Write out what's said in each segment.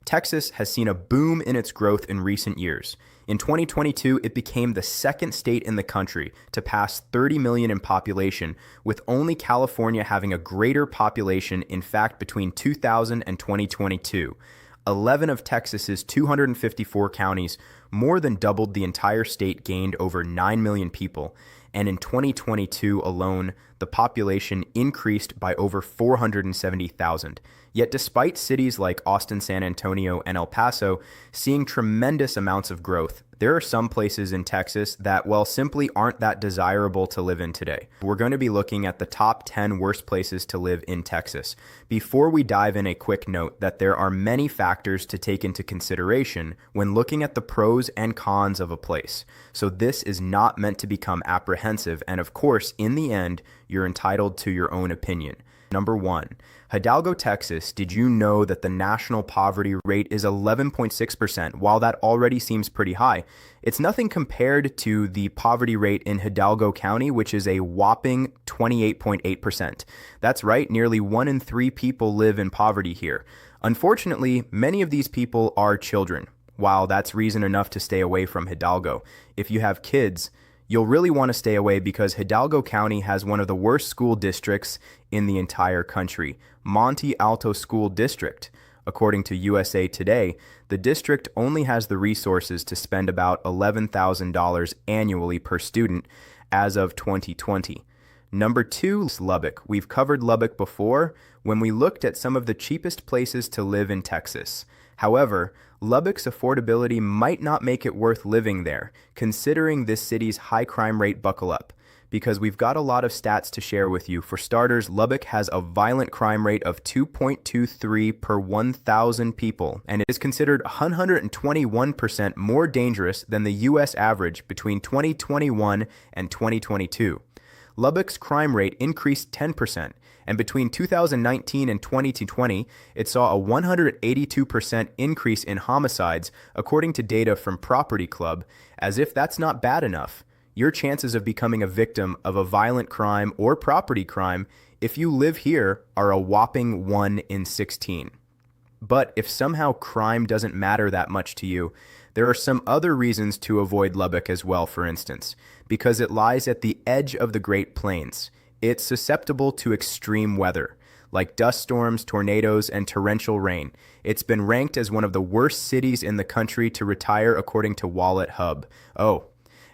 Texas has seen a boom in its growth in recent years. In 2022, it became the second state in the country to pass 30 million in population, with only California having a greater population. In fact, between 2000 and 2022, 11 of Texas's 254 counties, more than doubled the entire state, gained over 9 million people. And in 2022 alone, the population increased by over 470,000. Yet despite cities like Austin, San Antonio, and El Paso seeing tremendous amounts of growth, there are some places in Texas that, well, simply aren't that desirable to live in today. We're going to be looking at the top 10 worst places to live in Texas. Before we dive in, a quick note that there are many factors to take into consideration when looking at the pros and cons of a place. So this is not meant to become apprehensive, and of course, in the end, you're entitled to your own opinion. Number 1, Hidalgo, Texas. Did you know that the national poverty rate is 11.6%? While that already seems pretty high, it's nothing compared to the poverty rate in Hidalgo County, which is a whopping 28.8%. That's right, nearly 1 in 3 people live in poverty here. Unfortunately, many of these people are children. While that's reason enough to stay away from Hidalgo, if you have kids, you'll really want to stay away because Hidalgo County has one of the worst school districts in the entire country, Monte Alto School District. According to USA Today, the district only has the resources to spend about $11,000 annually per student as of 2020. Number 2 is Lubbock. We've covered Lubbock before when we looked at some of the cheapest places to live in Texas. However, Lubbock's affordability might not make it worth living there, considering this city's high crime rate. Buckle up, because we've got a lot of stats to share with you. For starters, Lubbock has a violent crime rate of 2.23 per 1,000 people, and it is considered 121% more dangerous than the U.S. average between 2021 and 2022. Lubbock's crime rate increased 10%, and between 2019 and 2020, it saw a 182% increase in homicides, according to data from Property Club. As if that's not bad enough, your chances of becoming a victim of a violent crime or property crime, if you live here, are a whopping 1 in 16. But if somehow crime doesn't matter that much to you, there are some other reasons to avoid Lubbock as well. For instance, because it lies at the edge of the Great Plains. It's susceptible to extreme weather, like dust storms, tornadoes, and torrential rain. It's been ranked as one of the worst cities in the country to retire, according to Wallet Hub. Oh,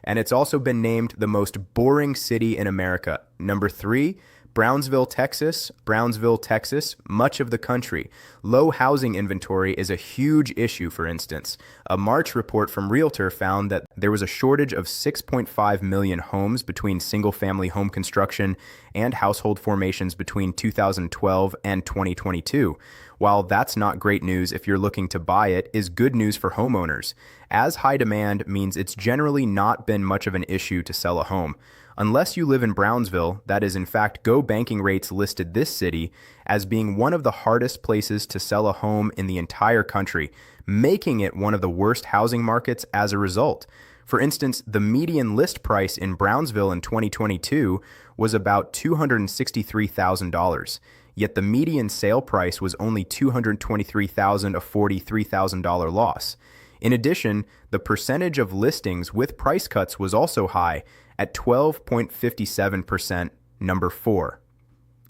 and it's also been named the most boring city in America. Number 3, Brownsville, Texas. Brownsville, Texas, much of the country. Low housing inventory is a huge issue. For instance, a March report from Realtor found that there was a shortage of 6.5 million homes between single-family home construction and household formations between 2012 and 2022. While that's not great news if you're looking to buy, it is good news for homeowners, as high demand means it's generally not been much of an issue to sell a home. Unless you live in Brownsville, that is in fact Go Banking Rates listed this city as being one of the hardest places to sell a home in the entire country, making it one of the worst housing markets as a result. For instance, the median list price in Brownsville in 2022 was about $263,000, yet the median sale price was only $223,000, a $43,000 loss. In addition, the percentage of listings with price cuts was also high at 12.57%. Number 4.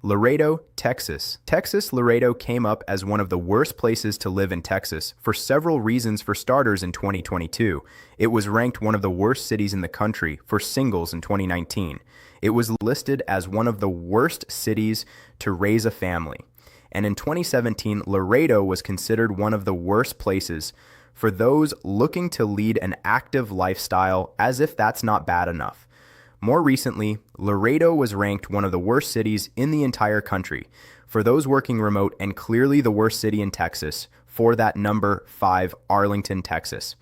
Laredo, Texas. Laredo came up as one of the worst places to live in Texas for several reasons. For starters, in 2022, it was ranked one of the worst cities in the country for singles in 2019. It was listed as one of the worst cities to raise a family. And in 2017, Laredo was considered one of the worst places for those looking to lead an active lifestyle, as if that's not bad enough. More recently, Laredo was ranked one of the worst cities in the entire country for those working remote, and clearly the worst city in Texas for that. Number 5, Arlington, Texas.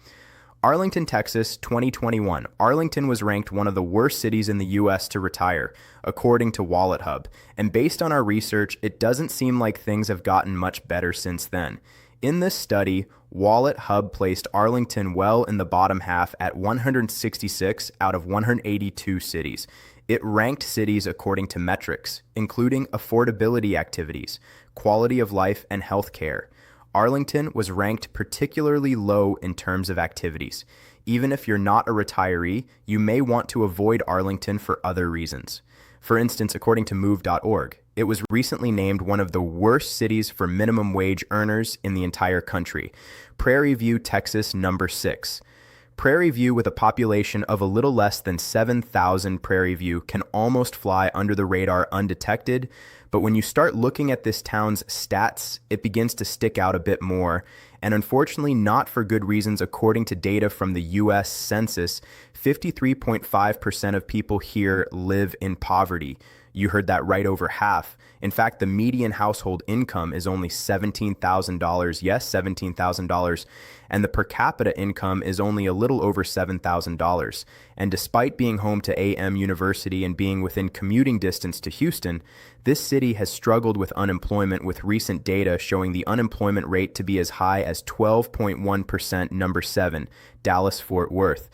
Arlington, Texas, 2021. Arlington was ranked one of the worst cities in the U.S. to retire, according to Wallet Hub. And based on our research, it doesn't seem like things have gotten much better since then. In this study, Wallet Hub placed Arlington well in the bottom half at 166 out of 182 cities. It ranked cities according to metrics, including affordability activities, quality of life, and health care. Arlington was ranked particularly low in terms of activities. Even if you're not a retiree, you may want to avoid Arlington for other reasons. For instance, according to move.org, it was recently named one of the worst cities for minimum wage earners in the entire country. Prairie View, Texas, number 6. Prairie View, with a population of a little less than 7,000, Prairie View can almost fly under the radar undetected, but when you start looking at this town's stats, it begins to stick out a bit more, and unfortunately not for good reasons. According to data from the U.S. Census, 53.5% of people here live in poverty. You heard that right, over half. In fact, the median household income is only $17,000. Yes, $17,000. And the per capita income is only a little over $7,000. And despite being home to AM University and being within commuting distance to Houston, this city has struggled with unemployment, with recent data showing the unemployment rate to be as high as 12.1%. Number 7, Dallas-Fort Worth.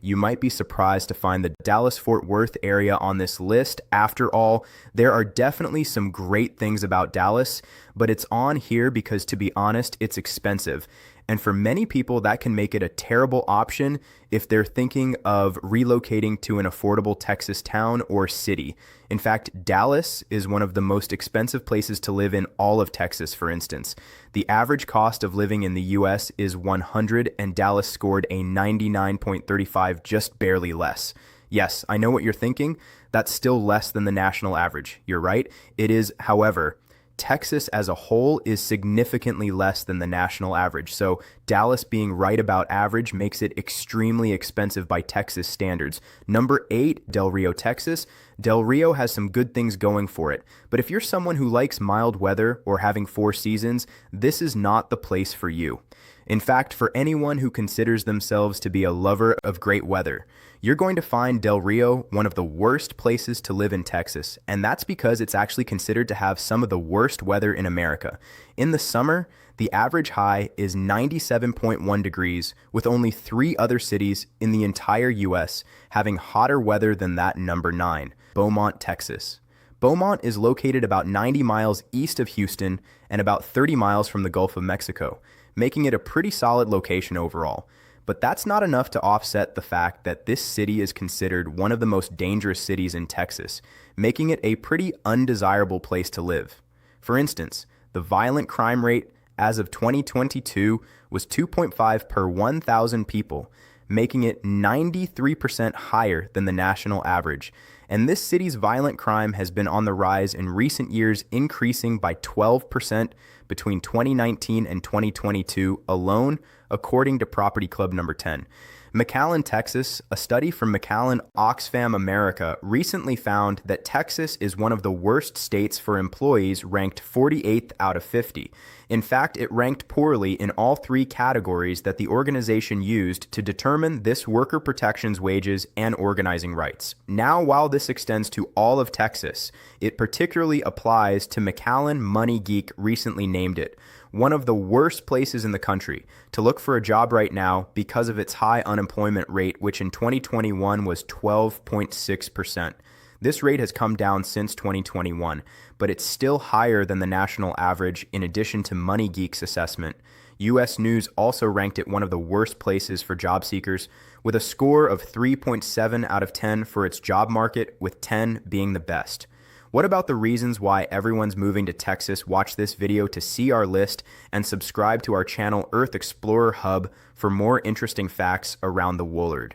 You might be surprised to find the Dallas-Fort Worth area on this list. After all, there are definitely some great things about Dallas, but it's on here because, to be honest, it's expensive. And for many people, that can make it a terrible option if they're thinking of relocating to an affordable Texas town or city. In fact, Dallas is one of the most expensive places to live in all of Texas, for instance. The average cost of living in the U.S. is $100, and Dallas scored a 99.35, just barely less. Yes, I know what you're thinking. That's still less than the national average. You're right. It is, however, Texas as a whole is significantly less than the national average. So Dallas being right about average makes it extremely expensive by Texas standards. Number 8, Del Rio, Texas. Del Rio has some good things going for it. But if you're someone who likes mild weather or having 4 seasons, this is not the place for you. In fact, for anyone who considers themselves to be a lover of great weather, you're going to find Del Rio one of the worst places to live in Texas, and that's because it's actually considered to have some of the worst weather in America. In the summer, the average high is 97.1 degrees, with only 3 other cities in the entire U.S. having hotter weather than that. Number 9, Beaumont, Texas. Beaumont is located about 90 miles east of Houston and about 30 miles from the Gulf of Mexico, making it a pretty solid location overall. But that's not enough to offset the fact that this city is considered one of the most dangerous cities in Texas, making it a pretty undesirable place to live. For instance, the violent crime rate as of 2022 was 2.5 per 1,000 people, making it 93% higher than the national average. And this city's violent crime has been on the rise in recent years, increasing by 12% between 2019 and 2022 alone, according to Property Club number 10. McAllen, Texas. A study from McAllen Oxfam America recently found that Texas is one of the worst states for employees, ranked 48th out of 50. In fact, it ranked poorly in all 3 categories that the organization used to determine this worker protections, wages, and organizing rights. Now, while this extends to all of Texas, it particularly applies to McAllen. Money Geek recently named it one of the worst places in the country to look for a job right now because of its high unemployment rate, which in 2021 was 12.6%. This rate has come down since 2021, but it's still higher than the national average. In addition to Money Geek's assessment, U.S. News also ranked it one of the worst places for job seekers, with a score of 3.7 out of 10 for its job market, with 10 being the best. What about the reasons why everyone's moving to Texas? Watch this video to see our list and subscribe to our channel Earth Explorer Hub for more interesting facts around the Woolard.